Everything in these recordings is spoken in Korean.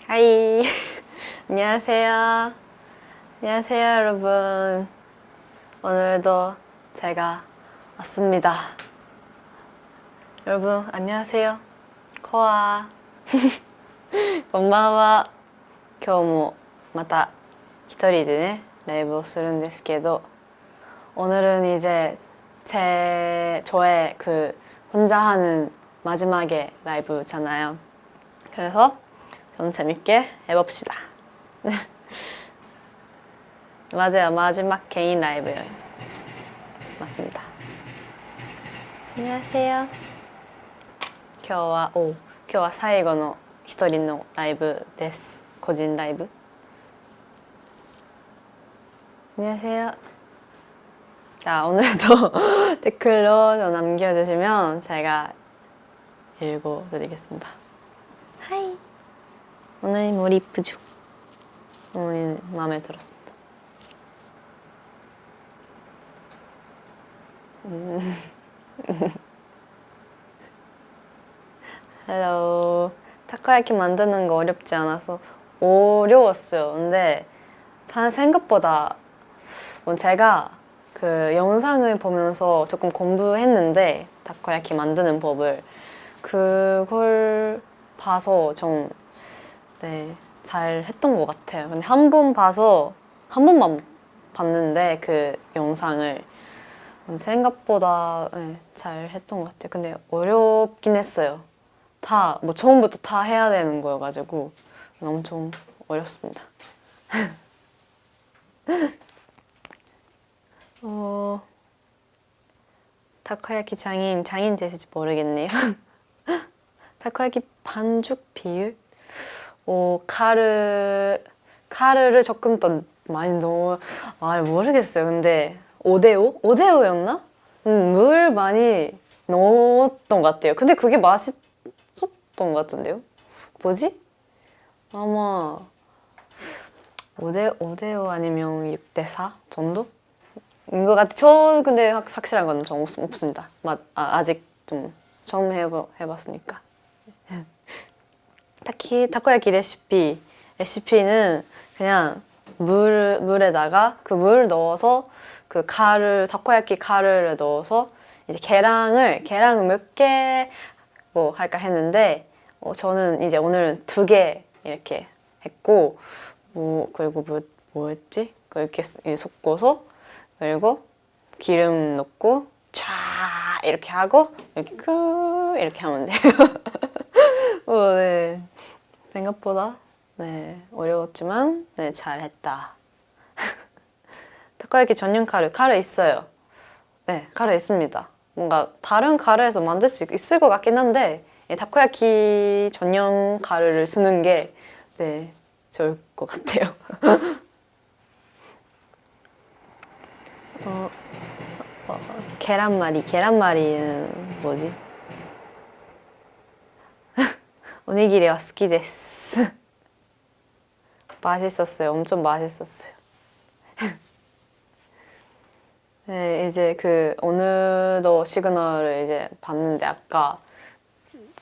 하이. 안녕하세요. 안녕하세요, 여러분. 오늘도 제가 왔습니다. 여러분, 안녕하세요. 코아. こんばんは。今日もまた一人でねライブをするんですけど, 오늘은 이제 저의 그 혼자 하는 마지막에 라이브잖아요. 그래서 좀 재밌게 해봅시다. 맞아요, 마지막 개인 라이브예요. 맞습니다. 안녕하세요. 今日は最後の一人のライブです。個人ライブ. 안녕하세요. 자, 오늘도 댓글로 좀 남겨주시면 제가 읽어드리겠습니다. 하이. 오늘 머리 이쁘죠? 오늘 마음에 들었습니다. 헬로. 타코야키 만드는 거 어렵지 않아서 어려웠어요. 근데 생각보다 제가 그 영상을 보면서 조금 공부했는데 타코야키 만드는 법을 그걸 봐서 좀 잘 했던 것 같아요. 근데 한 번만 봤는데 그 영상을 생각보다 잘 했던 것 같아요. 근데 어렵긴 했어요. 뭐 처음부터 다 해야 되는 거여가지고 엄청 어렵습니다. 타코야키 장인 되실지 모르겠네요. 타코야키 반죽 비율? 카르를 조금 더 많이 모르겠어요. 근데 5대5? 5대5였나? 물 많이 넣었던 것 같아요. 근데 그게 맛있었던 것 같은데요? 뭐지? 아마 5대5 아니면 6대4 정도? 인 것 같아요. 저 근데 확실한 건 좀 없습니다. 아직 좀 처음 해봤으니까. 딱히 타코야키 레시피는 그냥 물에다가 그 물 넣어서 그 타코야키 가루를 넣어서 이제 계량을 몇 개 뭐 할까 했는데 저는 이제 오늘은 2개 이렇게 했고 그리고 뭐였지? 이렇게 섞어서 그리고 기름 넣고 촤 이렇게 하고 이렇게 하면 돼요. 네. 생각보다 어려웠지만 잘했다. 타코야키 전용 가루 있어요. 네, 가루 있습니다. 뭔가 다른 가루에서 만들 수 있을 것 같긴 한데 타코야키 전용 가루를 쓰는 게 좋을 것 같아요. 계란말이는 뭐지? 오니기리와 好きです. 맛있었어요. 엄청 맛있었어요. 네, 이제 오늘도 시그널을 이제 봤는데 아까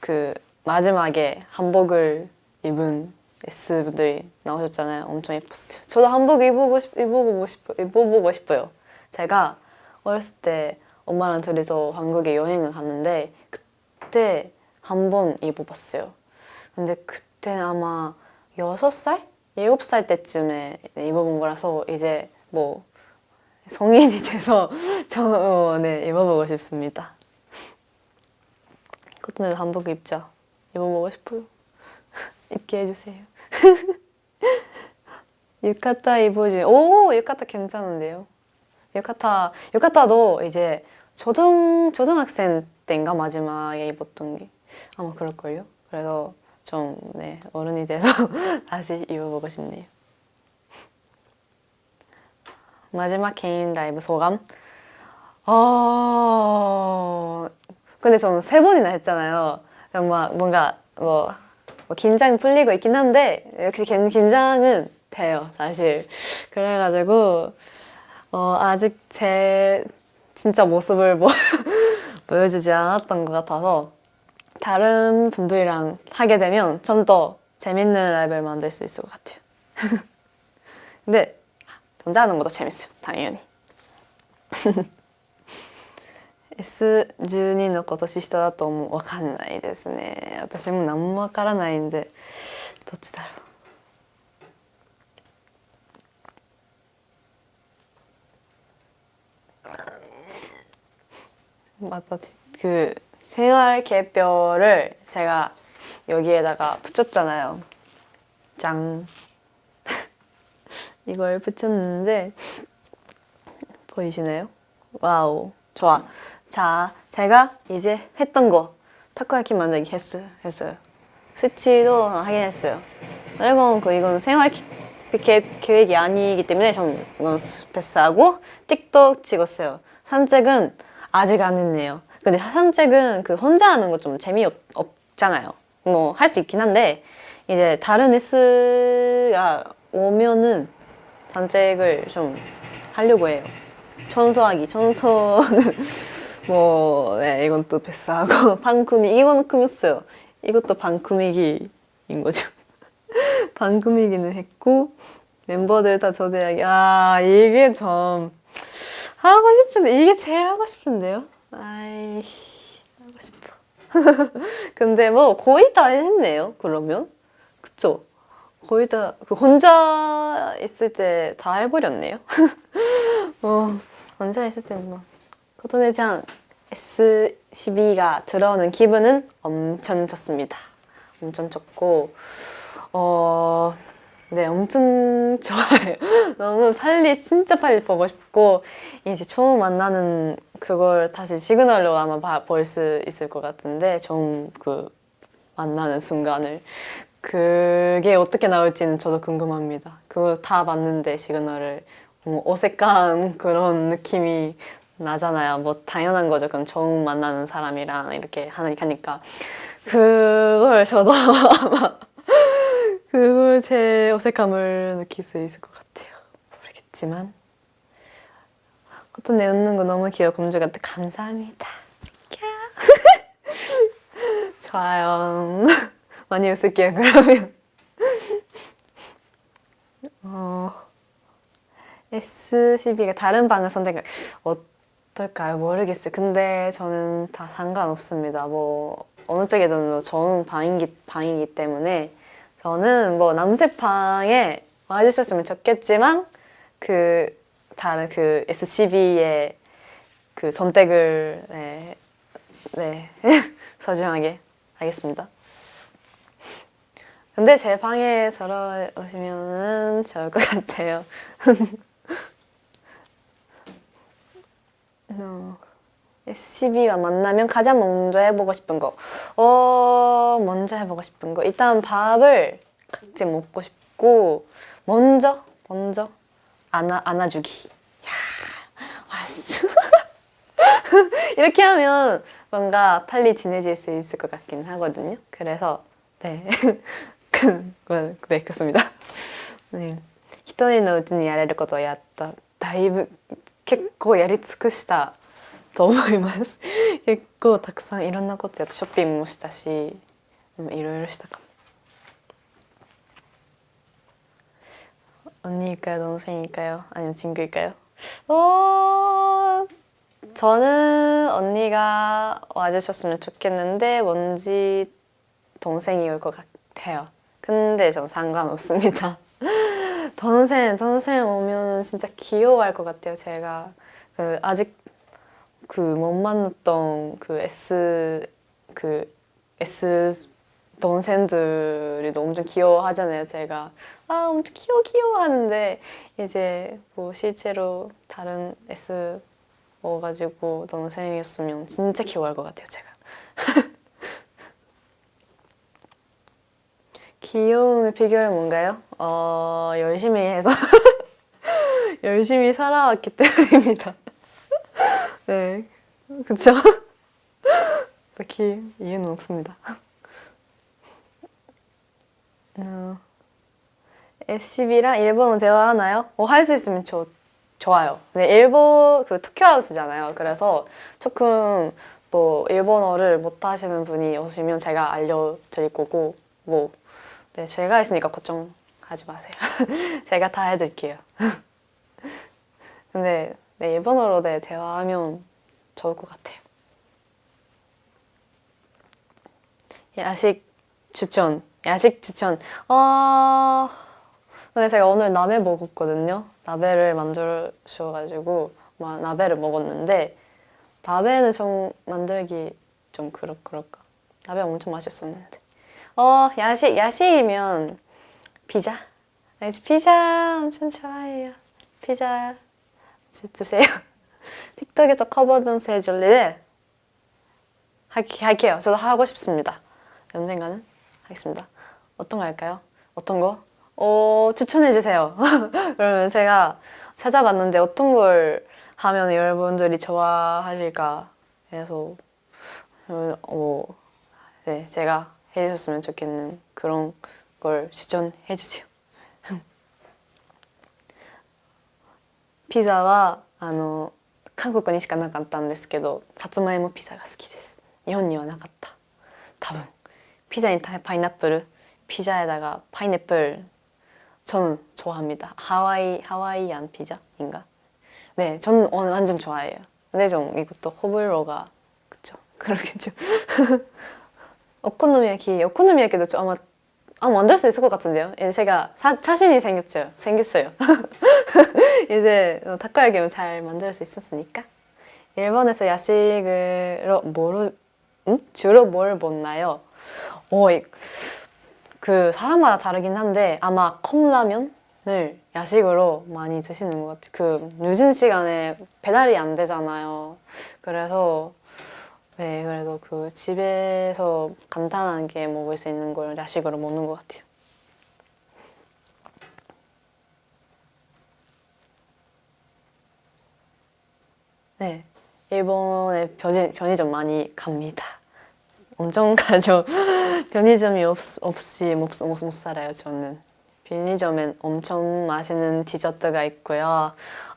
그 마지막에 한복을 입은 S분들이 나오셨잖아요. 엄청 예뻤어요. 저도 한복 입어보고 싶어요. 제가 어렸을 때 엄마랑 둘이서 한국에 여행을 갔는데 그때 한 번 입어봤어요. 근데 그때는 아마 6살? 7살 때쯤에 입어본 거라서 이제 뭐 성인이 돼서 입어보고 싶습니다. 그것도 한복 입어보고 싶어요. 입게 해주세요. 유카타 입어주세요. 오, 유카타 괜찮은데요? 유카타도 이제 초등학생 때인가 마지막에 입었던 게 아마 그럴걸요? 그래서 좀 어른이 돼서 다시 입어보고 싶네요. 마지막 개인 라이브 소감? 근데 저는 3번이나 했잖아요. 뭔가 긴장 풀리고 있긴 한데 역시 긴장은 돼요, 사실. 그래가지고 아직 제 진짜 모습을 보여주지 않았던 것 같아서 다른 분들이랑 하게 되면 좀 더 재밌는 라이브를 만들 수 있을 것 같아요. 근데 혼자 하는 것도 재밌어요. 당연히. S12 の今年下だと思う。わかんないですね。私も何もわからないんで、どっちだろう。맞아. 그 생활 계획표를 제가 여기에다가 붙였잖아요. 짱. 이걸 붙였는데 보이시나요? 와우. 좋아. 자, 제가 이제 했던 거 타코야키 만들기 했어요. 수치도 하긴 했어요. 그리고 이건 생활 계획이 아니기 때문에 전 이건 패스하고 틱톡 찍었어요. 산책은 아직 안 했네요. 근데 산책은 그 혼자 하는 거 좀 재미없잖아요. 뭐 할 수 있긴 한데 이제 다른 S가 오면은 산책을 좀 하려고 해요. 청소는 뭐 네, 이건 또 패스하고 이건 꾸몄어요. 이것도 반 꾸미기인 거죠. 반 꾸미기는 했고 멤버들 다 초대하기. 이게 좀 하고 싶은데 이게 제일 하고 싶은데요. 하고 싶어. 근데 뭐 거의 다 했네요. 그러면 그쵸? 거의 다 혼자 있을 때 다 해버렸네요. 혼자 있을 때는 뭐 코토네짱 S12가 들어오는 기분은 엄청 좋습니다. 엄청 좋고 네, 엄청 좋아요. 너무 진짜 빨리 보고 싶고 이제 처음 만나는 그걸 다시 시그널로 아마 볼 수 있을 것 같은데 처음 만나는 순간을 그게 어떻게 나올지는 저도 궁금합니다. 그걸 다 봤는데 시그널을 어색한 그런 느낌이 나잖아요. 뭐 당연한 거죠. 그건 처음 만나는 사람이랑 이렇게 하니까 그걸 저도 아마 그걸 제 어색함을 느낄 수 있을 것 같아요. 모르겠지만 어떤 애 웃는 거 너무 귀여워. 공주 같아. 감사합니다. 좋아요. 많이 웃을게요. 그러면 S12가 다른 방을 선택할 어떨까요? 모르겠어요. 근데 저는 다 상관없습니다. 뭐 어느 쪽이든 좋은 방이기 때문에 저는 뭐 남색 방에 와주셨으면 좋겠지만 다른 S12의 선택을 네. 소중하게 하겠습니다. 근데 제 방에 들어오시면 좋을 것 같아요. SCB와 만나면 가장 먼저 해보고 싶은 거. 일단 밥을 같이 먹고 싶고, 먼저 안아주기. 왔어. 이렇게 하면 뭔가 빨리 친해질 수 있을 것 같긴 하거든요. 그래서, 네. 네, 그렇습니다. 네. 一人のうちにやれることをやった。だいぶ結構やり尽くしたと思います。結構たくさんいろんなことやってショッピングもしたし、いろいろしたかも。 언니일까요? 동생일까요? 아니면 친구일까요? 저는 언니가 와주셨으면 좋겠는데 뭔지 동생이 올 것 같아요. 근데 전 상관없습니다. 동생 오면 진짜 귀여워할 것 같아요. 제가 아직 못 만났던 S 동생들이 엄청 귀여워하잖아요. 제가 엄청 귀여워 하는데 이제 뭐 실제로 다른 S 먹어가지고 동생이었으면 진짜 귀여워할 것 같아요. 제가. 귀여움의 비결은 뭔가요? 열심히 해서 열심히 살아왔기 때문입니다. 네, 그쵸? 딱히 이유는 없습니다. SCB랑 일본어 대화하나요? 할 수 있으면 좋아요. 근데 일본 토쿄하우스잖아요. 그래서 조금 뭐 일본어를 못 하시는 분이 오시면 제가 알려드릴 거고 뭐 네, 제가 있으니까 걱정하지 마세요. 제가 다 해드릴게요. 근데 네, 일본어로 네, 대화하면 좋을 것 같아요. 야식 추천. 야식 추천. 근데 제가 오늘 나베 먹었거든요. 나베를 만들어 주셔가지고 나베를 먹었는데 나베는 좀 만들기 좀 그럴까. 나베 엄청 맛있었는데. 야식이면 피자. 피자 엄청 좋아해요. 피자 드세요. 틱톡에서 커버든 세줄리를 할게요. 저도 하고 싶습니다. 언젠가는 하겠습니다. 어떤 거 할까요? 어떤 거? 추천해주세요. 그러면 제가 찾아봤는데 어떤 걸 하면 여러분들이 좋아하실까 해서 네, 제가 해주셨으면 좋겠는 그런 걸 추천해주세요. 피자は韓国にしかなかったんですけどさつまいもピザが好きです。日本にはなかった多分피자に파인애플 피자에다가 파인애플 저는 좋아합니다. 하와이안 피자인가? 네, 저는 완전 좋아해요. 근데 좀 이것도 호불호가 그쵸? 그러겠죠. 오코노미야키도 아마 만들 수 있을 것 같은데요. 이제 제가 자신이 생겼어요. 이제 타코야키는 잘 만들 수 있었으니까. 일본에서 야식으로 주로 뭘 먹나요? 그 사람마다 다르긴 한데 아마 컵라면을 야식으로 많이 드시는 것 같아요. 그 늦은 시간에 배달이 안 되잖아요. 그래서 그 집에서 간단하게 먹을 수 있는 걸 야식으로 먹는 것 같아요. 네, 일본에 편의점 많이 갑니다. 엄청 가죠. 편의점이 없이 못 살아요, 저는. 편의점엔 엄청 맛있는 디저트가 있고요.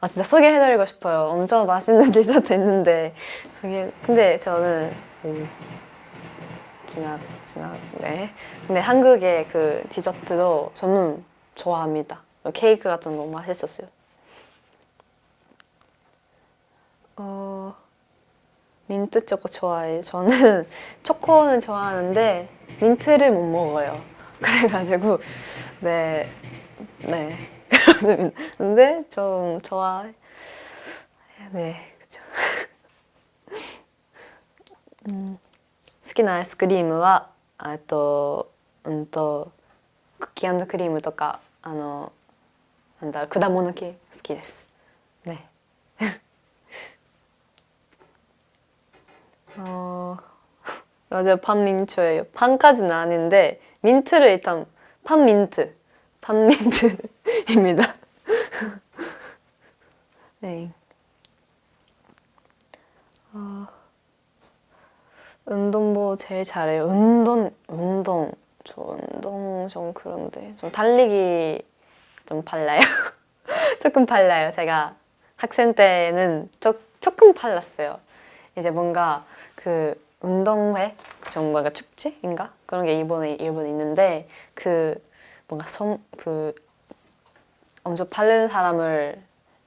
진짜 소개해드리고 싶어요. 엄청 맛있는 디저트 있는데 근데 저는 네. 근데 한국의 그 디저트도 저는 좋아합니다. 케이크 같은 거 맛있었어요. 민트 초코 좋아해요. 저는 초코는 좋아하는데 민트를 못 먹어요. 그래가지고 네. 근데 좀 좋아해. 네, 그쵸. 好きなアイスクリームはクッキー&クリームとか果物系好きです。네. 맞아요. pan 민초예요. 판까지는 아닌데 민트를 일단 판민트입니다. 네. 운동 뭐 제일 잘해요. 저 운동 좀 그런데 좀 달리기 좀 빨라요. 조금 빨라요. 제가 학생 때는 조금 빨랐어요. 이제 뭔가 그 운동회 좀 뭔가 축제인가 그런 게 일본에 있는데 그 뭔가 엄청 빠른 사람을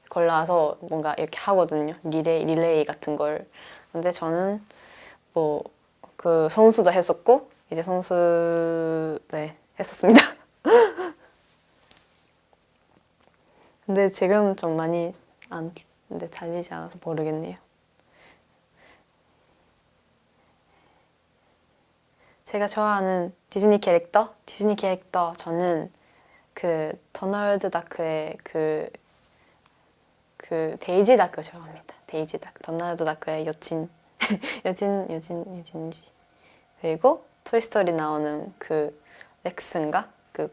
골라서 뭔가 이렇게 하거든요. 릴레이 같은 걸. 근데 저는 뭐 그 선수도 했었고 이제 했었습니다. 근데 지금 좀 많이 근데 달리지 않아서 모르겠네요. 제가 좋아하는 디즈니 캐릭터 저는 그 도널드 다크의 그 데이지 다크 좋아합니다. 데이지 다크 도널드 다크의 여진지 그리고 토이스토리 나오는 그 렉스인가 그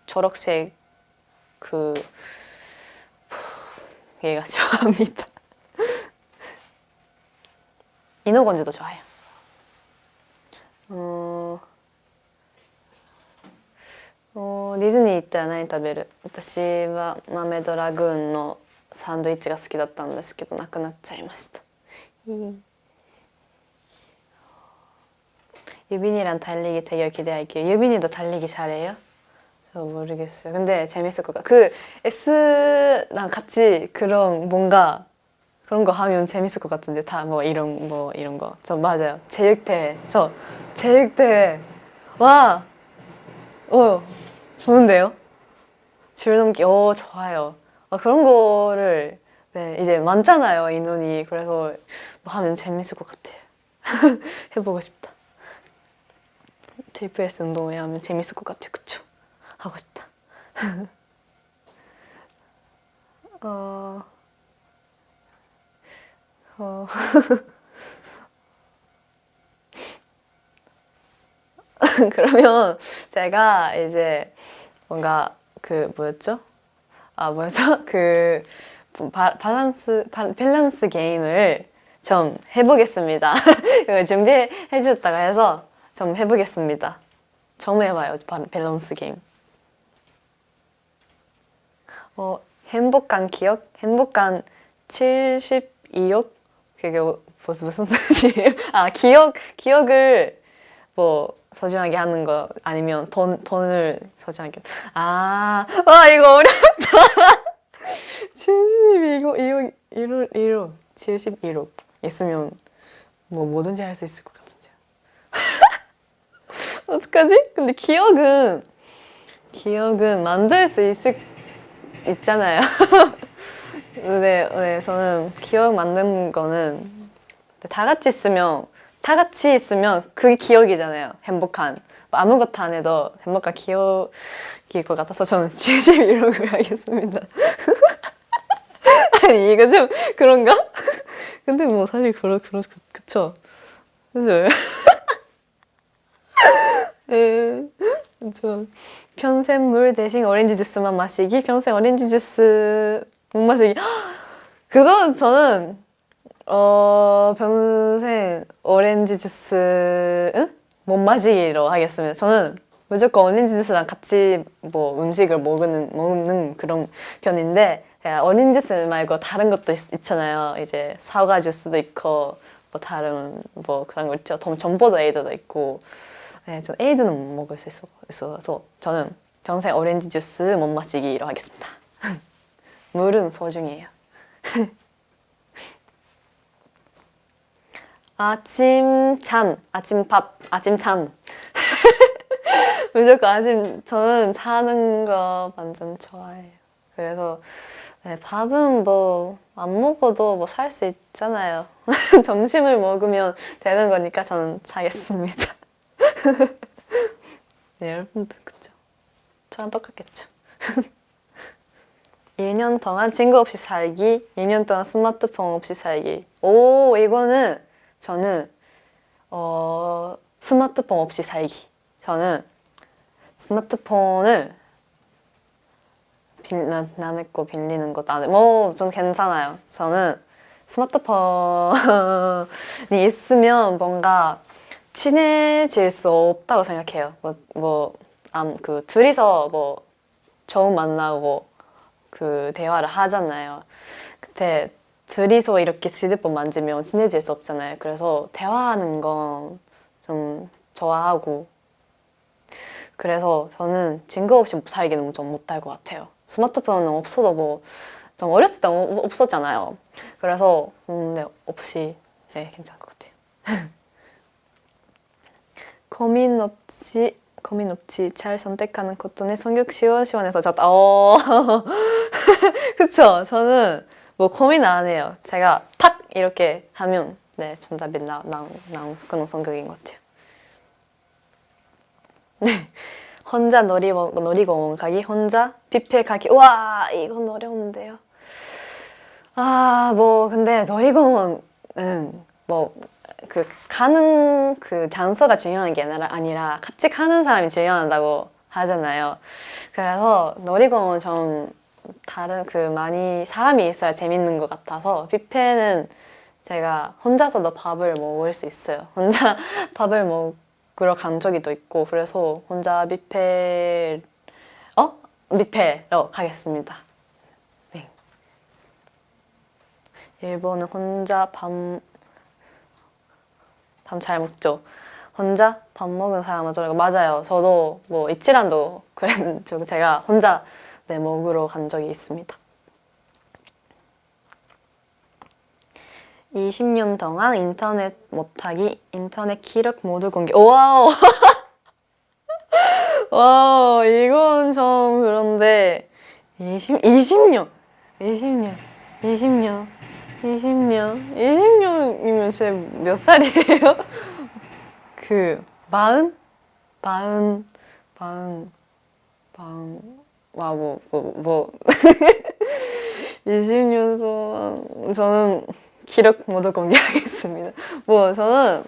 초록색 그 얘가 좋아합니다. 인어건조도 좋아해요. ディズニー行ったら何食べる？私は豆ドラグーンのサンドイッチが好きだったんですけどなくなっちゃいました。 유빈이랑 달리기 대결 기대할게요. 유빈이도 달리기 잘해요? 저 모르겠어요. 근데 재밌을 것 같아요. 그 S랑 같이 그런 뭔가 그런 거 하면 재밌을 것 같은데 다 뭐 이런 거. 저 맞아요. 제육대회. 저 제육대회. 와, 좋은데요? 줄넘기. 좋아요. 그런 거를 네 이제 많잖아요 인원이. 그래서 뭐 하면 재밌을 것 같아요. 해보고 싶다. JPS 운동회 하면 재밌을 것 같아요. 그쵸? 하고 싶다. 어, 어. 그러면 제가 이제 뭔가 그 뭐였죠? 뭐였죠? 그 밸런스 게임을 좀 해보겠습니다. 이거 준비해 주셨다가 해서 좀 해보겠습니다. 처음 해봐요. 밸런스 게임. 행복한 기억? 행복한 72억? 그게 무슨 뜻이에요? 기억을 뭐 소중하게 하는 거 아니면 돈을 소중하게. 이거 어렵다. 72억, 1억, 71억 있으면 뭐 뭐든지 할 수 있을 것 같은데요. 어떡하지? 근데 기억은 만들 수 있잖아요. 네, 저는 기억 만드는 거는 다 같이 있으면 그게 기억이잖아요. 행복한. 뭐 아무것도 안 해도 행복한 기억일 것 같아서 저는 71억을 하겠습니다. 아니, 이거 좀 그런가? 근데 뭐 사실 그쵸. 그죠? 네. 저 평생 물 대신 오렌지 주스만 마시기, 평생 오렌지 주스 못 마시기. 그건 저는 평생 오렌지 주스 못 마시기로 하겠습니다. 저는 무조건 오렌지 주스랑 같이 뭐 음식을 먹는 그런 편인데 오렌지 주스 말고 다른 것도 있잖아요. 이제 사과 주스도 있고 뭐 다른 뭐 그런 거 있죠. 전보도 에이드도 있고. 네, 전 에이드는 못 먹을 수 있어서 저는 평생 오렌지 주스 못 마시기로 하겠습니다. 물은 소중해요. 아침잠. 무조건 저는 자는 거 완전 좋아해요. 그래서 네, 밥은 뭐 안 먹어도 뭐 살 수 있잖아요. 점심을 먹으면 되는 거니까 저는 자겠습니다. 네, 여러분도 그쵸? 저랑 똑같겠죠. 1년 동안 친구 없이 살기, 2년 동안 스마트폰 없이 살기. 이거는 저는 스마트폰 없이 살기. 저는 스마트폰을 남의 거 빌리는 것도 안 해. 좀 괜찮아요. 저는 스마트폰이 있으면 뭔가 친해질 수 없다고 생각해요. 둘이서 뭐 처음 만나고 그 대화를 하잖아요. 근데 둘이서 이렇게 휴대폰 만지면 친해질 수 없잖아요. 그래서 대화하는 건 좀 좋아하고 그래서 저는 친구 없이 살기는 좀 못할 것 같아요. 스마트폰은 없어도 뭐 좀 어렸을 때 없었잖아요. 그래서 네, 없이 네, 괜찮을 것 같아요. 고민 없이 잘 선택하는 것도 성격 시원시원해서 좋다. 그쵸? 저는 뭐 고민 안 해요. 제가 탁 이렇게 하면 네 정답이 나온 그런 성격인 것 같아요. 혼자 놀이공원 가기, 혼자 뷔페 가기. 와, 이건 어려운데요. 근데 놀이공원은 가는 그 장소가 중요한 게 아니라 같이 가는 사람이 중요하다고 하잖아요. 그래서 놀이공원 좀 많이 사람이 있어야 재밌는 것 같아서 뷔페는 제가 혼자서도 밥을 먹을 수 있어요. 혼자 밥을 먹으러 간 적이 또 있고 그래서 혼자 뷔페로 가겠습니다. 네. 일본은 혼자 밤 잘 먹죠. 혼자 밥 먹은 사람은 또 맞아요. 저도 뭐 이치란도 그랬는데 제가 혼자 네, 먹으러 간 적이 있습니다. 20년 동안 인터넷 못하기, 인터넷 기록 모두 공개. 와우! 와, 이건 좀 그런데 20년, 20년, 20년, 20년, 20년이면 제 몇 살이에요? 그 마흔, 와, 뭐 20년 동안 저는 기록 모두 공개하겠습니다. 뭐 저는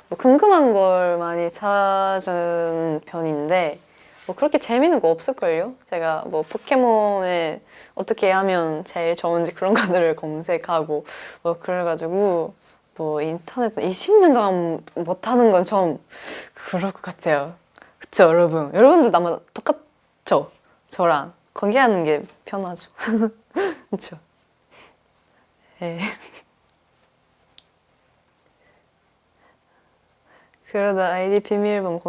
뭐 궁금한 걸 많이 찾은 편인데 뭐 그렇게 재밌는 거 없을걸요? 제가 뭐 포켓몬에 어떻게 하면 제일 좋은지 그런 것들을 검색하고 뭐 그래가지고 뭐 인터넷 20년 동안 못하는 건 좀 그럴 것 같아요. 그쵸 여러분? 여러분도 아마 똑같죠? 저랑 공개하는 게 편하죠. 그쵸? 네. 그러다 아이디 비밀번호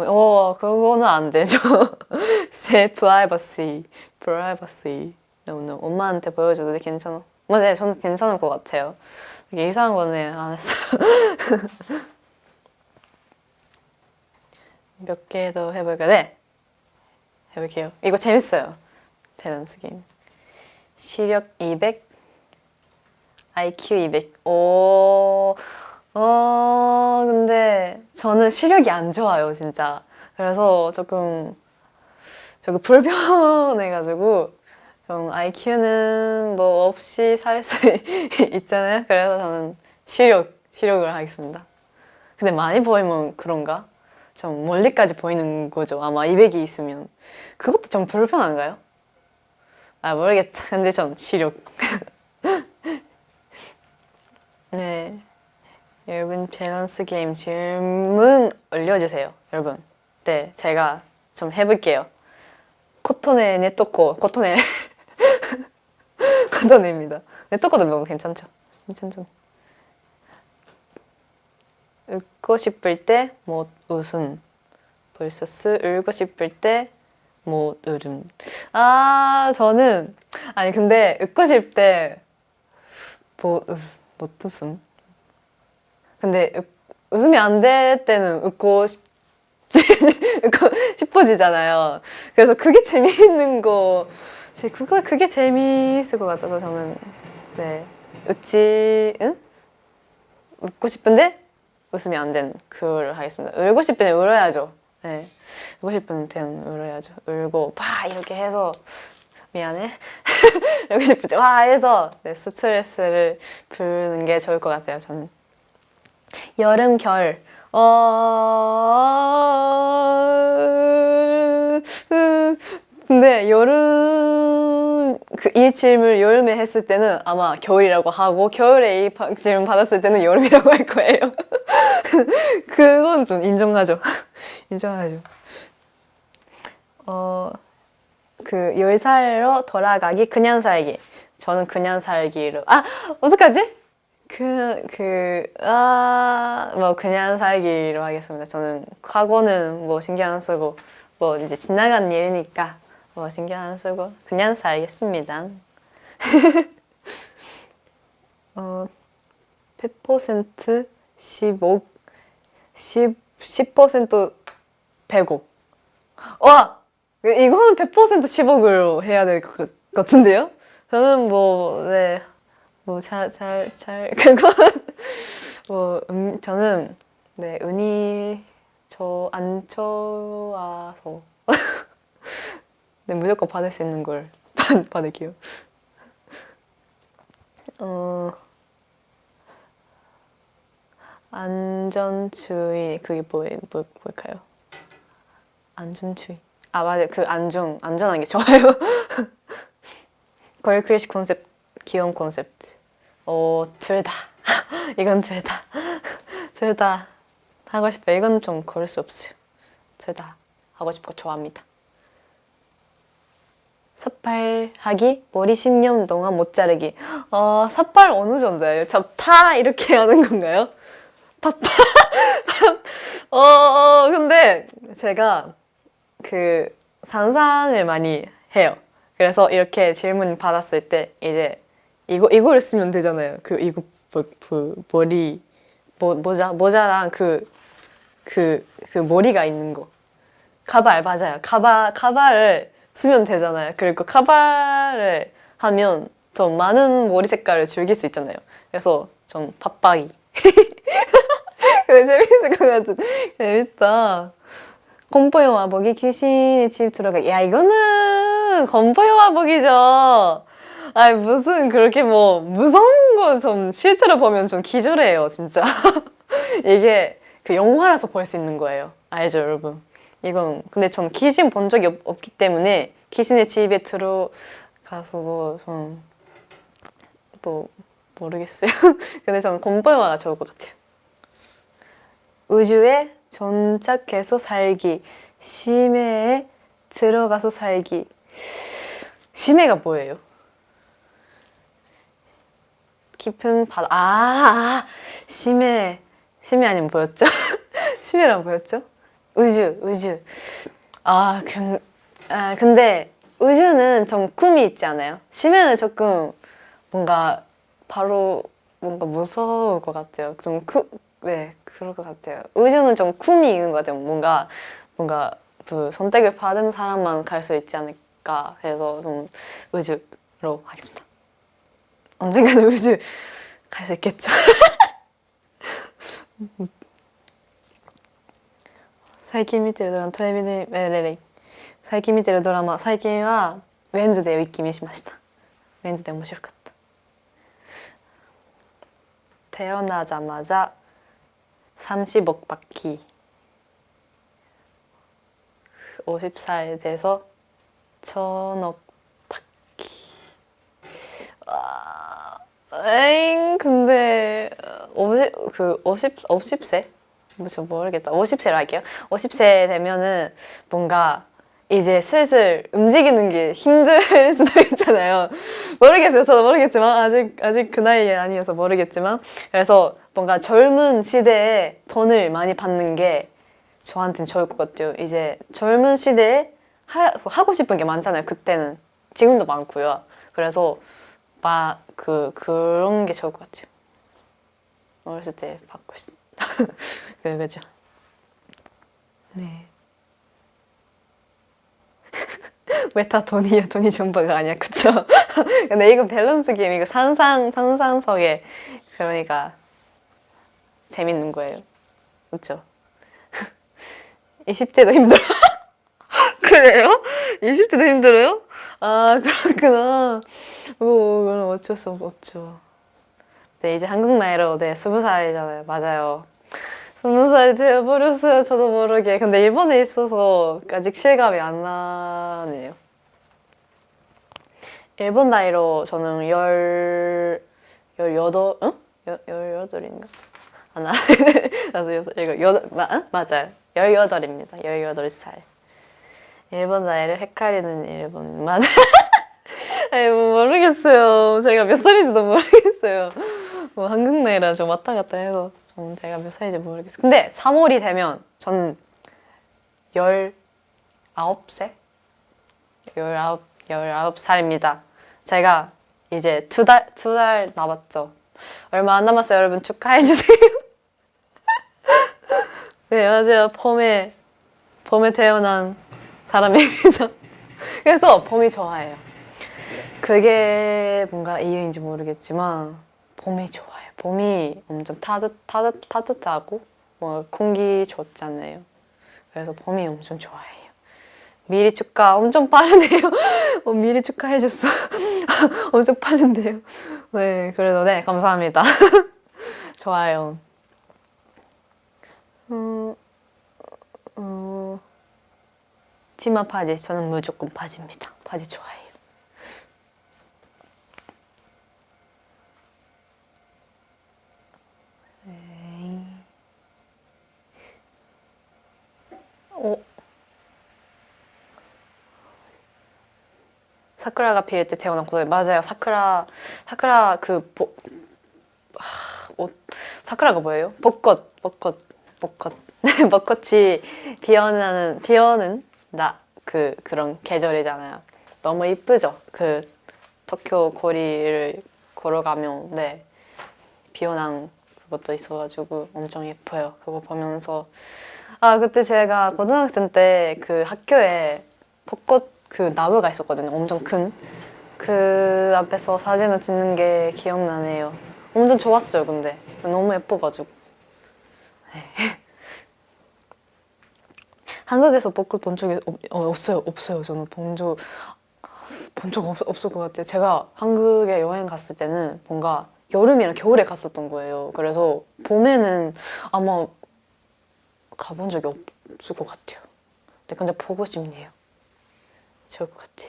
그거는 안 되죠. 제 프라이버시. No. 엄마한테 보여줘도 괜찮아? 네, 저는 괜찮을 것 같아요. 되게 이상한 거는 안 했어요. 몇 개 더 해볼까요? 네, 해볼게요. 이거 재밌어요. 밸런스 게임. 시력 200, IQ 200. 근데 저는 시력이 안 좋아요, 진짜. 그래서 조금 불편해가지고 좀 IQ는 뭐 없이 살 수 있잖아요. 그래서 저는 시력을 하겠습니다. 근데 많이 보이면 그런가? 좀 멀리까지 보이는 거죠. 아마 200이 있으면. 그것도 좀 불편한가요? 아, 모르겠다. 근데 전 시력. 네. 여러분 밸런스 게임 질문 올려주세요. 여러분. 네, 제가 좀 해볼게요. 코토네 네토코 코토네 코토네입니다. 네토코도 너무 괜찮죠? 괜찮죠? 웃고 싶을 때 못 웃음 vs 울고 싶을 때 못 울음. 저는 아니 근데 웃고 싶을 때 못 웃음. 근데 웃으면 안 될 때는 웃고 싶어지잖아요. 그래서 그게 재미있는 거, 그게 재미있을 것 같아서 저는 네 웃고 싶은데 웃으면 안 되는 그걸 하겠습니다. 울고 싶을 때는 울어야죠. 네, 울고 싶을 때는 울어야죠. 울고 봐 이렇게 해서 미안해. 울고 싶을 때 와 해서 네, 스트레스를 푸는 게 좋을 것 같아요. 저는. 여름 겨울 근데 이 질문을 여름에 했을 때는 아마 겨울이라고 하고 겨울에 이 질문 받았을 때는 여름이라고 할 거예요. 그건 좀 인정하죠. 인정하죠. 10살로 돌아가기 그냥 살기. 저는 그냥 살기로 어떡하지? 뭐 그냥 살기로 하겠습니다. 저는 과거는 뭐 신경 안 쓰고 뭐 이제 지나간 일이니까 뭐 신경 안 쓰고 그냥 살겠습니다. 100% 10억 10% 100억. 와! 이거는 100% 10억으로 해야 될 것 같은데요? 저는 저는, 네, 운이 안 좋아서. 네, 무조건 받을 수 있는 걸 받을게요. 안전추위, 그게 뭘까요? 안전추위. 맞아요. 안전한 게 좋아요. 걸크러쉬 콘셉트, 귀여운 콘셉트. 둘 다. 이건 둘 다. 둘 다 하고 싶어요. 이건 좀 고를 수 없어요. 둘 다 하고 싶고 좋아합니다. 삿발하기, 머리 10년 동안 못 자르기. 삿발 어느 정도예요? 다 이렇게 하는 건가요? 근데 제가 그 상상을 많이 해요. 그래서 이렇게 질문 받았을 때 이제 이거를 쓰면 되잖아요. 이거 머리 모자랑 그 머리가 있는 거. 가발 맞아요. 가발을 쓰면 되잖아요. 그리고 가발을 하면 좀 많은 머리 색깔을 즐길 수 있잖아요. 그래서 좀 팟빠이. 근데 재밌을 것 같은. 재밌다. 건포영화 보기 귀신의 집 들어가. 야 이거는 건포영화 보기죠. 아니 무슨 그렇게 뭐 무서운 거 좀 실제로 보면 좀 기절해요 진짜. 이게 그 영화라서 볼 수 있는 거예요. 알죠 여러분? 이건 근데 전 귀신 본 적이 없기 때문에 귀신의 집에 들어가서도 좀 뭐 모르겠어요. 근데 저는 공포 영화가 좋을 것 같아요. 우주에 정착해서 살기, 심해에 들어가서 살기. 심해가 뭐예요? 깊은 바다. 심해 아니면 뭐였죠? 심해란 뭐였죠? 우주. 근데 우주는 좀 꿈이 있지 않아요? 심해는 조금 뭔가 바로 뭔가 무서울 것 같아요. 네, 그럴 것 같아요. 우주는 좀 꿈이 있는 것 같아요. 뭔가 그 선택을 받은 사람만 갈 수 있지 않을까 해서 좀 우주로 하겠습니다. 언젠가는 우주 갈 수 있겠죠. 最近見てるドラマテレビで最近見てるドラマ最近はウェンズデーを一気見しました。ウェンズデー面白かった。 태어나자마자 30억 바퀴 50살 돼서 1000억 바퀴. 근데 50세? 저 모르겠다. 50세로 할게요. 50세 되면은 뭔가 이제 슬슬 움직이는 게 힘들 수도 있잖아요. 모르겠어요. 저도 모르겠지만 아직 그 나이에 아니어서 모르겠지만 그래서 뭔가 젊은 시대에 돈을 많이 받는 게 저한테는 좋을 것 같아요. 이제 젊은 시대에 하고 싶은 게 많잖아요. 그때는 지금도 많고요. 그래서 그런 게 좋을 것 같아요. 어렸을 때 받고 싶다. 그죠? 네. 왜 다 돈이야? 돈이 전부가 아니야, 그쵸? 근데 이거 밸런스 게임, 이거 상상 속에 그러니까 재밌는 거예요, 그쵸? 20대도 힘들어. 그래요? 20대도 힘들어요? 아 그렇구나. 그럼 어쩔 수 없죠. 네, 이제 한국 나이로 20살이잖아요. 맞아요. 20살이 되어버렸어요. 저도 모르게. 근데 일본에 있어서 아직 실감이 안 나네요. 일본 나이로 저는 18, 응? 18인가? 맞아요. 18입니다. 18살. 일본 나이를 헷갈리는 일본. 맞아요. 아니, 모르겠어요. 제가 몇 살인지도 모르겠어요. 한국 나이라 좀 왔다 갔다 해서 제가 몇 살인지 모르겠어요. 근데 3월이 되면 저는 19세? 19살입니다. 제가 이제 두 달 남았죠. 얼마 안 남았어요. 여러분 축하해주세요. 네, 맞아요. 봄에 태어난 사람입니다. 그래서 봄이 좋아해요. 그게 뭔가 이유인지 모르겠지만 봄이 좋아요. 봄이 엄청 따뜻하고 뭐 공기 좋잖아요. 그래서 봄이 엄청 좋아해요. 미리 축하 엄청 빠르네요. 미리 축하해줬어. 엄청 빠른데요. 네, 그래도 네, 감사합니다. 좋아요. 치마 바지, 저는 무조건 바지입니다. 바지 좋아해요. 사쿠라가 피일 때 태어난 고등어. 맞아요. 사쿠라 옷 사쿠라가 뭐예요? 벚꽃. 벚꽃이 피어는 그런 계절이잖아요. 너무 이쁘죠? 그 도쿄 거리를 걸어가면 네 피어난 그것도 있어가지고 엄청 예뻐요. 그거 보면서 그때 제가 고등학생 때 그 학교에 벚꽃 그 나무가 있었거든요. 엄청 큰. 그 앞에서 사진을 찍는 게 기억나네요. 엄청 좋았어요. 근데 너무 예뻐가지고. 네. 한국에서 벚꽃 본 적이 없어요. 저는 본 적 없을 것 같아요. 제가 한국에 여행 갔을 때는 뭔가 여름이랑 겨울에 갔었던 거예요. 그래서 봄에는 아마 가본 적이 없을 것 같아요. 근데 보고 싶네요. 좋을 것 같아.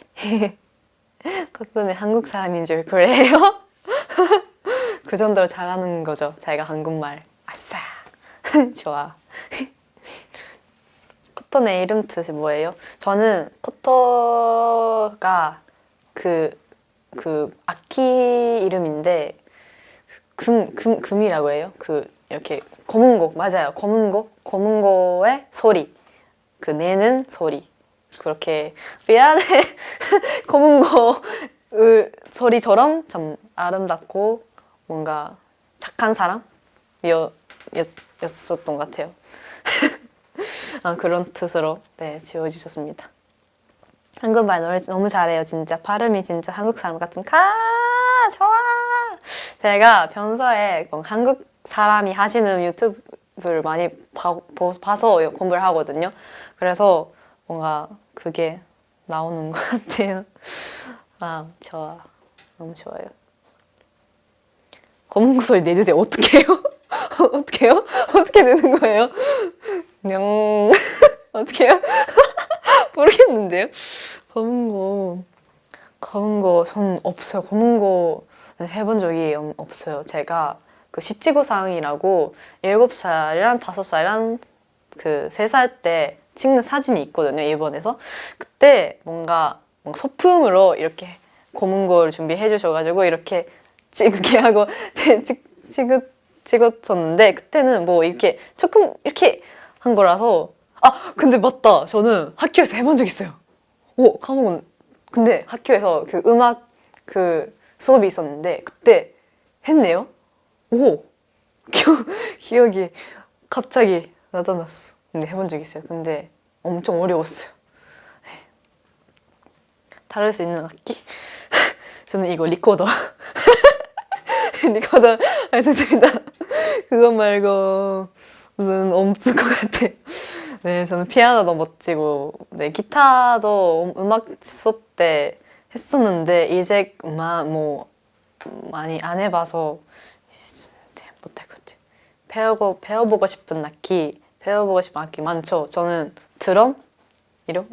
덕분에 한국 사람인 줄 그래요? 그 정도로 잘하는 거죠. 자기가 한국말. 아싸. 좋아. 코토네 이름 뜻이 뭐예요? 저는 코토가 그 악기 이름인데 금이라고 해요. 이렇게 검은고 맞아요. 검은고의 소리. 내는 소리. 그렇게 미안해. 검은고 소리처럼 참 아름답고 뭔가 착한 사람이었었던 것 같아요. 그런 뜻으로 네 지어주셨습니다. 한국말 너무 잘해요. 진짜 발음이 진짜 한국 사람 같은 좋아. 제가 평소에 한국 사람이 하시는 유튜브를 많이 봐서 공부를 하거든요. 그래서 뭔가 그게 나오는 것 같아요. 좋아. 너무 좋아요. 검은 소리 내주세요. 어떻게 해요? 어떻게 해요? 어떻게 내는 거예요? 냥 어떻게 해요? 모르겠는데요? 검은 거 전 없어요. 검은 거 해본 적이 없어요. 제가 그 시치구상이라고 7살이랑 5살이랑 그 3살 때 찍는 사진이 있거든요. 일본에서. 그때 뭔가 소품으로 이렇게 검은 거를 준비해 주셔가지고 이렇게 찍게 하고 찍었었는데 그때는 뭐 이렇게 조금 이렇게 한 거라서 근데 맞다. 저는 학교에서 해본 적 있어요. 까먹은. 근데 학교에서 그 음악 그 수업이 있었는데 그때 했네요. 기억이 갑자기 나타났어. 근데 해본 적 있어요. 근데 엄청 어려웠어요. 다룰 수 있는 악기? 저는 이거 리코더. 리코더 할 수 있습니다. 그거 말고는 없을 것 같아요. 네, 저는 피아노도 멋지고, 네, 기타도 음악 수업 때 했었는데 이제 많이 안 해봐서 못할 것 같아요. 배워보고 싶은 악기 많죠. 저는 드럼 이런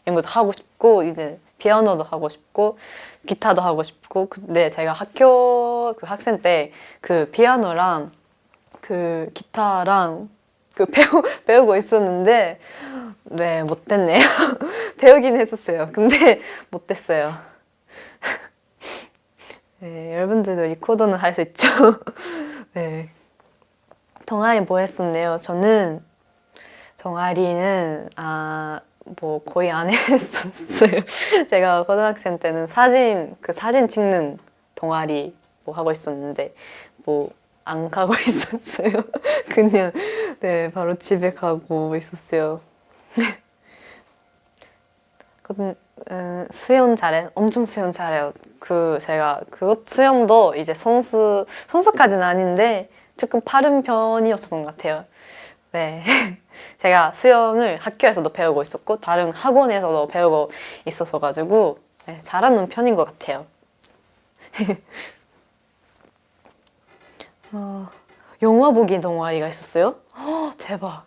것도 하고 싶고 이제 피아노도 하고 싶고 기타도 하고 싶고. 근데 제가 학교 그 학생 때 그 피아노랑 그 기타랑 배우고 있었는데 네 못됐네요. 배우긴 했었어요. 근데 못됐어요. 네, 여러분들도 리코더는 할 수 있죠. 네. 동아리 뭐 했었네요. 저는 동아리는 거의 안 했었어요. 제가 고등학생 때는 사진 찍는 동아리 하고 있었는데 안 가고 있었어요. 그냥 네 바로 집에 가고 있었어요. 수영 엄청 수영 잘해요. 제가 수영도 이제 선수까지는 아닌데 조금 빠른 편이었던 것 같아요. 네. 제가 수영을 학교에서도 배우고 있었고 다른 학원에서도 배우고 있었어가지고 네, 잘하는 편인 것 같아요. 영화 보기 동아리가 있었어요? 대박.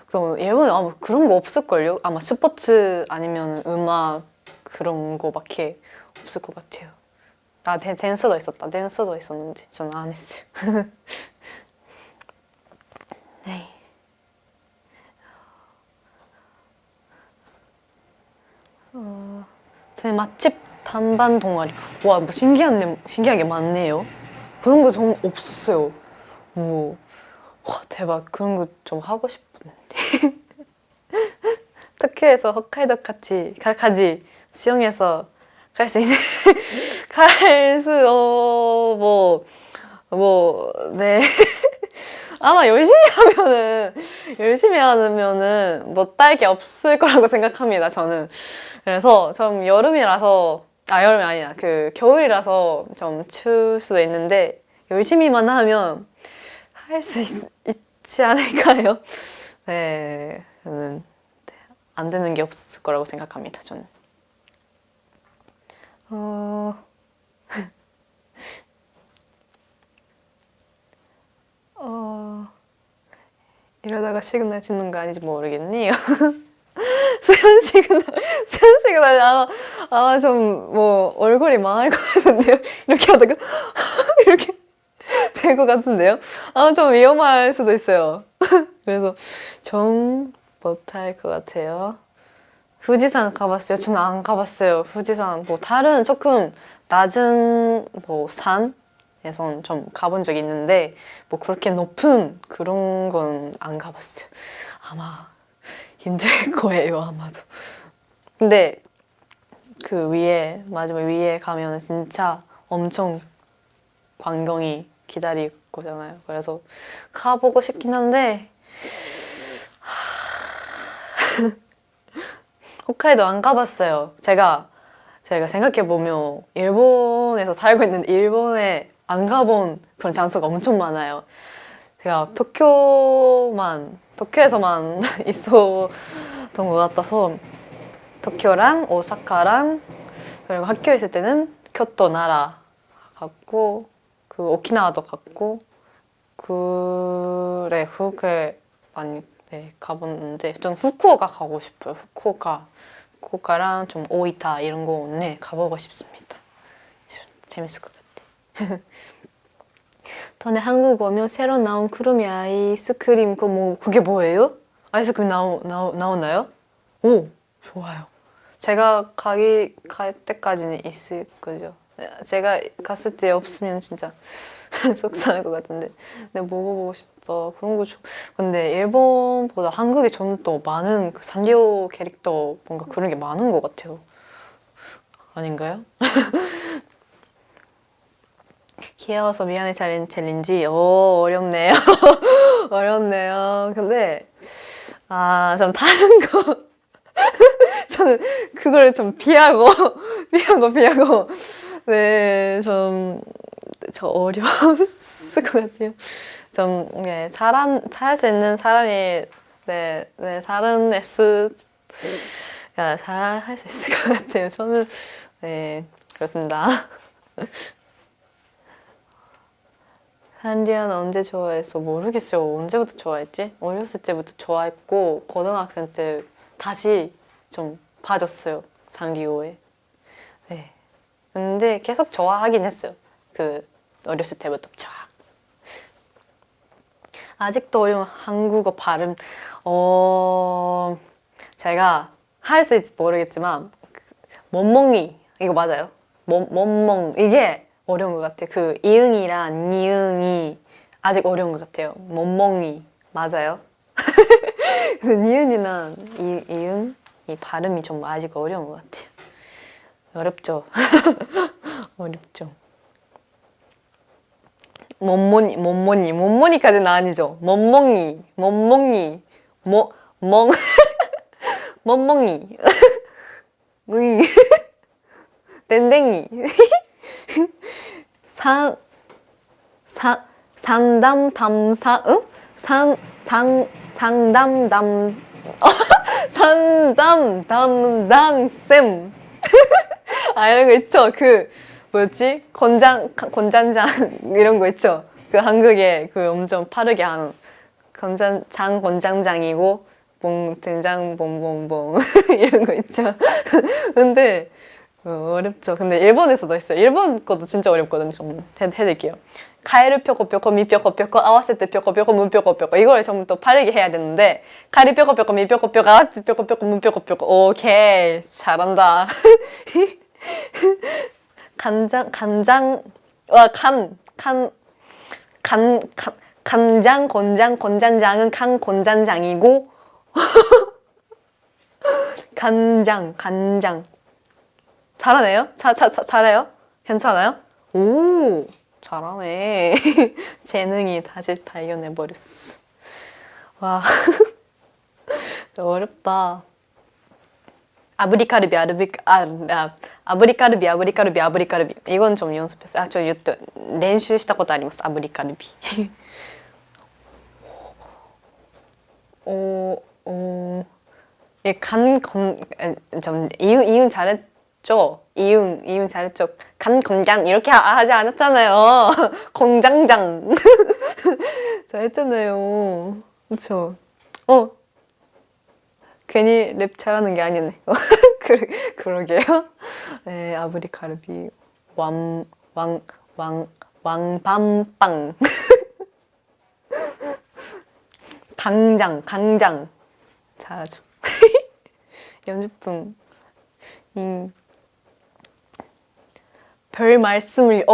그럼 일본에 그런 거 없을걸요? 아마 스포츠 아니면 음악 그런 거밖에 없을 것 같아요. 댄스도 있었다. 댄스도 있었는데 저는 안 했어요. 네. 제 맛집 탐방 동아리. 와, 신기하게 많네요. 그런 거 전 없었어요. 뭐 와, 대박. 그런 거 좀 하고 싶은데. 터키에서 홋카이도 까지 수영해서 갈 수 있는 네. 아마 열심히 하면은 못할 게 없을 거라고 생각합니다, 저는. 그래서 좀 여름이 아니야. 그 겨울이라서 좀 추울 수도 있는데 열심히만 하면 할 수 있지 않을까요? 네, 저는 안 되는 게 없을 거라고 생각합니다, 저는. 이러다가 시그널 찍는 거 아닌지 모르겠네요. 수연 시그널 아마 좀 뭐 얼굴이 망할 것 같은데요. 이렇게 하다가 이렇게 될 것 같은데요. 아마 좀 위험할 수도 있어요. 그래서 좀 못할 것 같아요.富士산 가봤어요? 저는 안 가봤어요.富士산 뭐 다른 조금 낮은 뭐 산에선 좀 가본 적이 있는데 뭐 그렇게 높은 그런 건 안 가봤어요. 아마 힘들 거예요, 아마도. 근데 그 위에 마지막 위에 가면 진짜 엄청 광경이 기다릴 거잖아요. 그래서 가보고 싶긴 한데 홋카이도 안 가봤어요. 제가 생각해보면 일본에서 살고 있는데 일본에 안 가본 그런 장소가 엄청 많아요. 제가 도쿄에서만 있었던 것 같아서 도쿄랑 오사카랑 그리고 학교에 있을 때는 교토, 나라 갔고 그 오키나와도 갔고 그래 그렇게 많이 가봤는데 전 후쿠오카 가고 싶어요. 후쿠오카랑 좀 오이타 이런 거 가보고 싶습니다. 재밌을 것 같아. 전에 한국 오면 새로 나온 크루미 아이스크림 그게 뭐예요? 아이스크림 나오나요? 오, 좋아요. 제가 갈 때까지는 있을 거죠. 제가 갔을 때 없으면 진짜 속상할 것 같은데. 근데 먹어보고 싶다. 그런 거 근데 일본보다 한국에 좀 더 많은 그 산리오 캐릭터 뭔가 그런 게 많은 것 같아요. 아닌가요? 귀여워서 미안해 챌린지. 오, 어렵네요. 어렵네요. 근데 전 다른 거 저는 그걸 좀 피하고 네, 저 어려웠을 것 같아요. 좀 잘할 수 있는 사람이 다른 S가 잘 할 수 있을 것 같아요. 저는 그렇습니다. 산리오는 언제 좋아했어? 모르겠어요. 언제부터 좋아했지? 어렸을 때부터 좋아했고 고등학생 때 다시 좀 빠졌어요. 산리오에. 네. 근데 계속 좋아하긴 했어요. 그 어렸을 때부터 쫙. 아직도 어려운 한국어 발음. 제가 할 수 있을지 모르겠지만 멍멍이 이거 맞아요? 멍멍 이게 어려운 것 같아요. 그 이응이랑 니응이 아직 어려운 것 같아요. 멍멍이 맞아요? 니은이랑 이응 이 발음이 좀 아직 어려운 것 같아요. 어렵죠? 어렵죠. mommon이까지는 아니죠. 멍멍이, 멍멍이, 응, 땡땡이, 상담담사, 응? 상담담담쌤. 이런 거 있죠? 뭐였지? 권장장 이런 거 있죠? 그 한국에 그 엄청 빠르게 하는 권장장이고 된장 봉봉봉 이런 거 있죠? 근데 어렵죠. 근데 일본에서도 있어요. 일본 것도 진짜 어렵거든요. 좀 해드릴게요. 가에르 뼈고 미 뼈고 아와세테 뼈고 문 뼈고 이걸 전부 또 빠르게 해야 되는데 가리 뼈고 미 뼈고 아와세테 뼈고 문 뼈고 오케이 잘한다. 간장, 건장, 건장장은 간건장장이고 간장, 간장. 잘하네요? 잘해요? 괜찮아요? 오, 잘하네. 재능이 다시 발견해버렸어. 와, 어렵다. 아브리카르비, 아브리카르비, 아브리카르비, 아브리카르비. 이건 좀 연습했어요. 아, 저 이것도練習したことあります. 아브리카르비. 좀 이응 잘했죠? 이응 잘했죠? 간건장 이렇게 하지 않았잖아요. 공장장. 잘했잖아요. 그쵸? 괜히 랩 잘하는 게 아니네. 그러게요. 네, 아브리카르비. 왕밤빵. 강장. 잘하죠. 연습풍. 별 말씀을,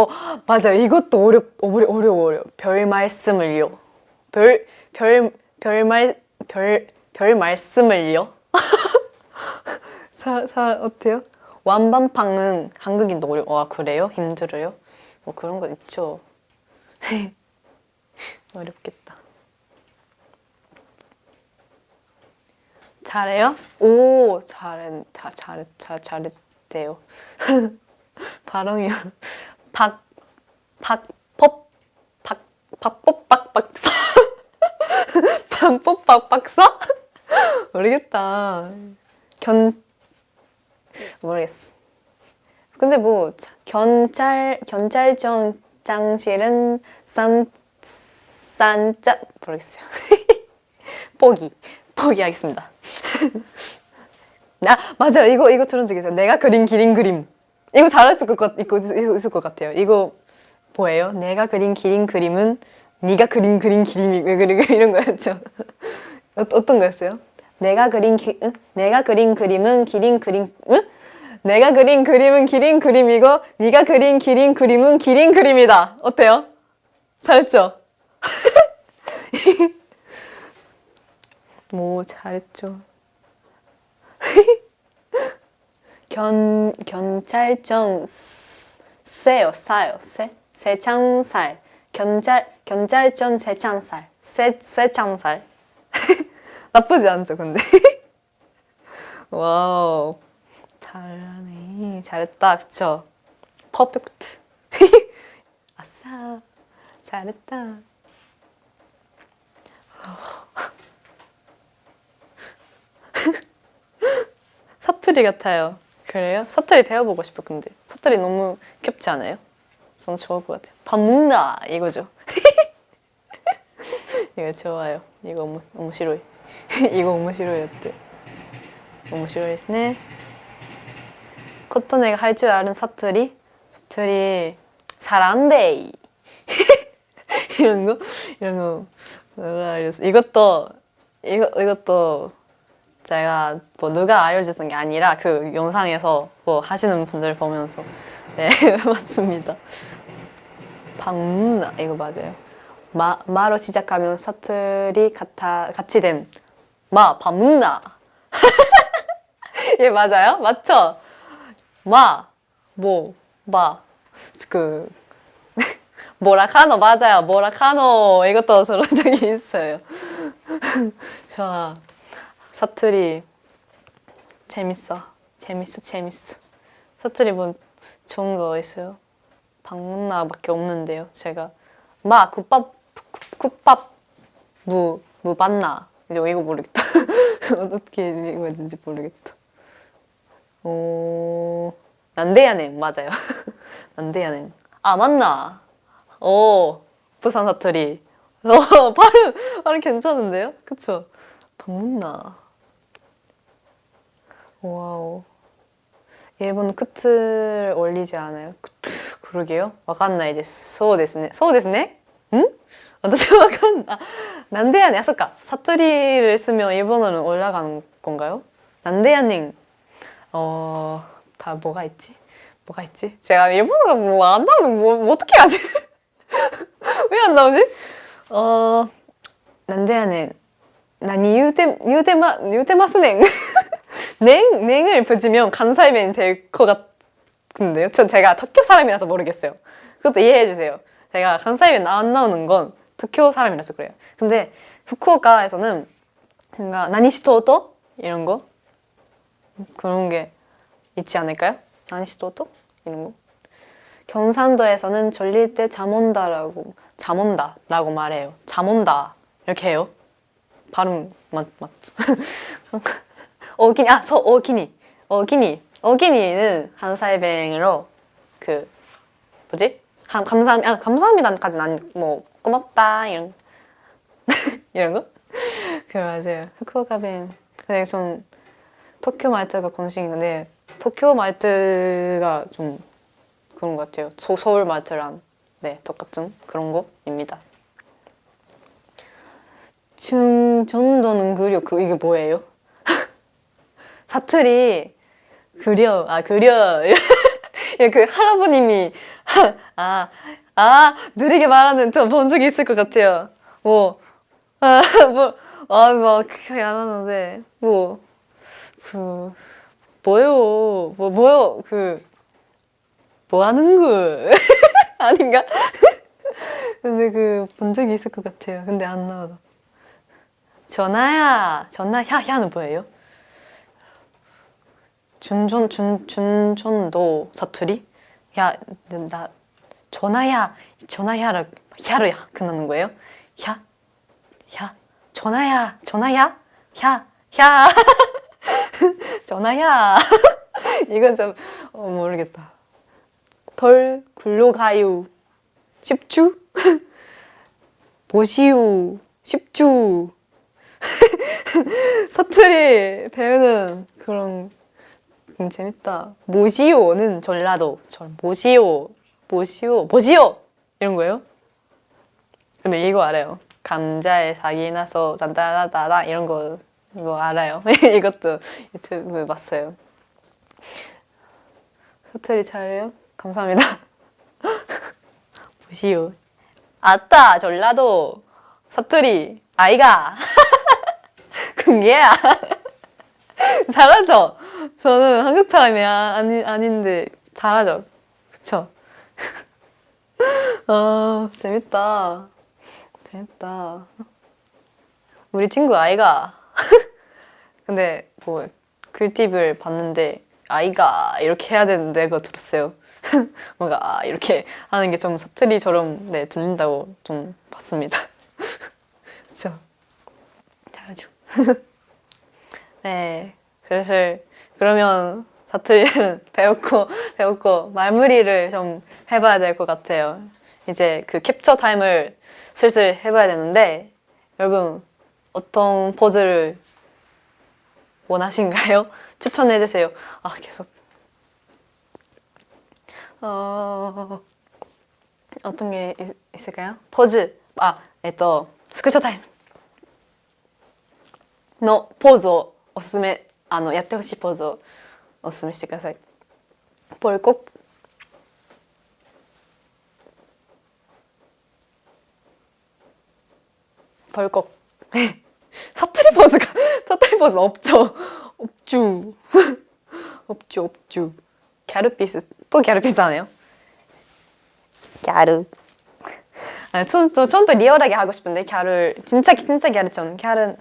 맞아. 이것도 어려워. 별 말씀을요. 별 말씀을요? 어때요? 완반팡은 한국인도 어려워. 그래요? 힘들어요? 뭐 그런 거 있죠. 어렵겠다. 잘해요? 오, 잘했대요. 발음이 박법박박사? 반법박박사? 모르겠다. 모르겠어. 근데 뭐 경찰청장실은 싼짜 모르겠어요. 포기하겠습니다. 맞아요. 이거 들은 적 있어요. 내가 그린 기린 그림. 이거 잘했을 것 같아요. 이거 뭐예요? 내가 그린 기린 그림은 네가 그린 기림이 이런 거였죠. 어떤 거였어요? 내가 그린 그림은 기린 그림, 응? 내가 그린 그림은 기린 그림이고 네가 그린 기린 그림은 기린 그림이다. 어때요? 잘했죠? 뭐 잘했죠. 경찰청 싸요. 새창살. 경찰청 새창살. 새창살. 나쁘지 않죠, 근데. 와우. 잘하네. 잘했다, 그쵸? 퍼펙트. 아싸. 잘했다. 사투리 같아요. 그래요? 사투리 배워보고 싶어, 근데. 사투리 너무 귀엽지 않아요? 전 좋을 것 같아요. 밥 먹나? 이거죠. 이거 좋아요. 이거 오모시로이. 이거 오모시로이였대. 오모시로이ですね. 코토네가 할 줄 아는 사투리 잘한대. 이런 거 누가 알려줬어. 이것도 제가 뭐 누가 알려줬던 게 아니라 그 영상에서 뭐 하시는 분들 보면서 네 맞습니다. 방문나 이거 맞아요. 마로 시작하면 사투리 같이 됨. 방문나. 예 맞아요? 맞죠? 모라카노 맞아요. 모라카노 이것도 들은 적이 있어요. 저 사투리 재밌어. 사투리 뭐 좋은 거 있어요? 방문나밖에 없는데요. 제가 굿밥 무반나 이거 모르겠다. 어떻게 읽어야 되는지 모르겠다. 난데야냉 맞아요. 난데야냉. 맞나? 부산 사투리. 발음 괜찮은데요? 그쵸? 방문나. 와우. 일본 쿠트를 올리지 않아요? 그러게요. わかんないです。そうですね. 응? 私はわかんない. 난데야냉. 아, そっか. 사투리를 쓰면 일본어는 올라가는 건가요? 난데야냉. 다 뭐가 있지? 제가 일본어가 뭐 안 나오면 뭐 어떻게 하지? 왜 안 나오지? なんでやねん. 나니 유테마스냉. 냉을 붙이면 간사이맨이 될 것 같은데요? 제가 도쿄 사람이라서 모르겠어요. 그것도 이해해 주세요. 제가 간사이맨 안 나오는 건 도쿄 사람이라서 그래요. 근데 후쿠오카에서는 뭔가 나니시토토 이런 거 그런 게 있지 않을까요? 나니시토토 이런 거. 경상도에서는 졸릴 때 잠 온다라고 말해요. 잠 온다 이렇게 해요. 발음 맞죠? 어기니는 한사이뱅으로 그 뭐지? 감사합니다까지는 뭐 고맙다 이런 이런 거? 그 맞아요. 후쿠오카弁. 근데 전 도쿄 말투가 건식인데 도쿄 말투가 좀 그런 것 같아요. 서울 말투랑 네 똑같은 그런 거입니다. 충전도는 그려 이게 뭐예요? 사투리 그려 그 할아버님이 느리게 말하는 저 본 적이 있을 것 같아요. 뭐 기억이 안 나는데 뭐요 뭐 하는 거 아닌가? 근데 그 본 적이 있을 것 같아요. 근데 안 나와서. 전화야는 뭐예요? 준전도 사투리? 야, 나 전화야를 끝나는 거예요? 전화야, 전화야. 이건 좀 모르겠다. 덜 굴러가요. 쉽주? 보시오. 쉽주. 사투리 배우는 그런 재밌다. 모시오는 전라도. 모시오 이런 거예요? 근데 이거 알아요. 감자에 사기 나서 단다다다 이런 거 이거 알아요. 이것도 유튜브 봤어요. 사투리 잘해요? 감사합니다. 보시오. 아따 전라도 사투리 아이가. 그게야. 잘하죠? 저는 한국 사람이 아닌데 잘하죠? 그쵸? 재밌다. 우리 친구 아이가. 근데 뭐 글팁을 봤는데 아이가 이렇게 해야 되는데 그거 들었어요. 뭔가 이렇게 하는 게 좀 사투리처럼 네 들린다고 좀 봤습니다. 그쵸? 잘하죠. 네, 그러면 사투리는 배웠고 말무리를 좀 해봐야 될 것 같아요. 이제 그 캡처 타임을 슬슬 해봐야 되는데 여러분 어떤 포즈를 원하신가요? 추천해주세요. 계속 어떤 게 있을까요? 포즈 스크셔 타임 のポーズをおすすめやってほしいポーズをおすすめしてください。뻘꺽 벌컥. 사투리 포즈는 없죠. 없죠. 갸르피스 또 갸르피스 하네요. 갸르. 좀 더 리얼하게 하고 싶은데 갸르 진짜 갸르처럼 갸르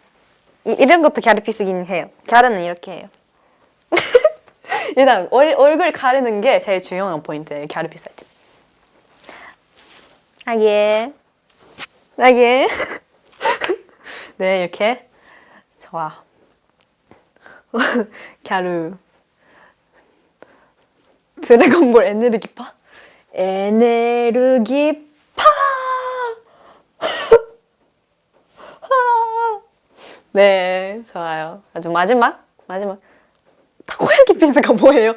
이런 것도 갸르피스긴 해요. 갸르는 이렇게 해요. 일단 얼굴 가리는 게 제일 중요한 포인트예요. 갸르피스 할 때. 예. 네, 이렇게. 좋아. 갸루. 드래곤볼 에네르기파? 에네르기파! 네, 좋아요. 아주 마지막. 타코야키 피스가 뭐예요?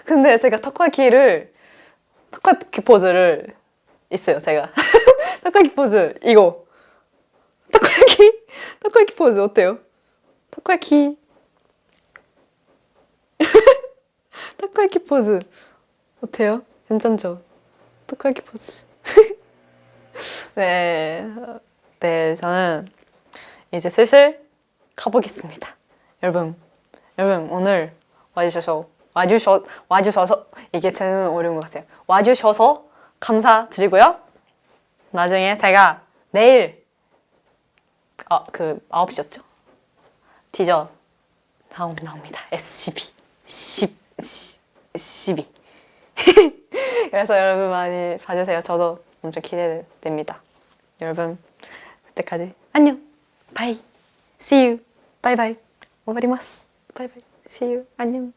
근데 제가 타코야키 포즈를 있어요, 제가. 타코야키 포즈, 이거. 타코야키 포즈 어때요? 타코야키 포즈 어때요? 괜찮죠? 타코야키 포즈. 네, 네, 저는 이제 슬슬 가보겠습니다. 여러분 오늘 와주셔서 이게 저는 어려운 것 같아요. 와주셔서 감사드리고요. 나중에 제가 내일 9시였죠? 티저 나옵니다. SCB 12 그래서 여러분 많이 봐주세요. 저도 엄청 기대됩니다. 여러분 그때까지 안녕. 바이. See you. 바이바이. 終わります. 바이바이. See you. 안녕.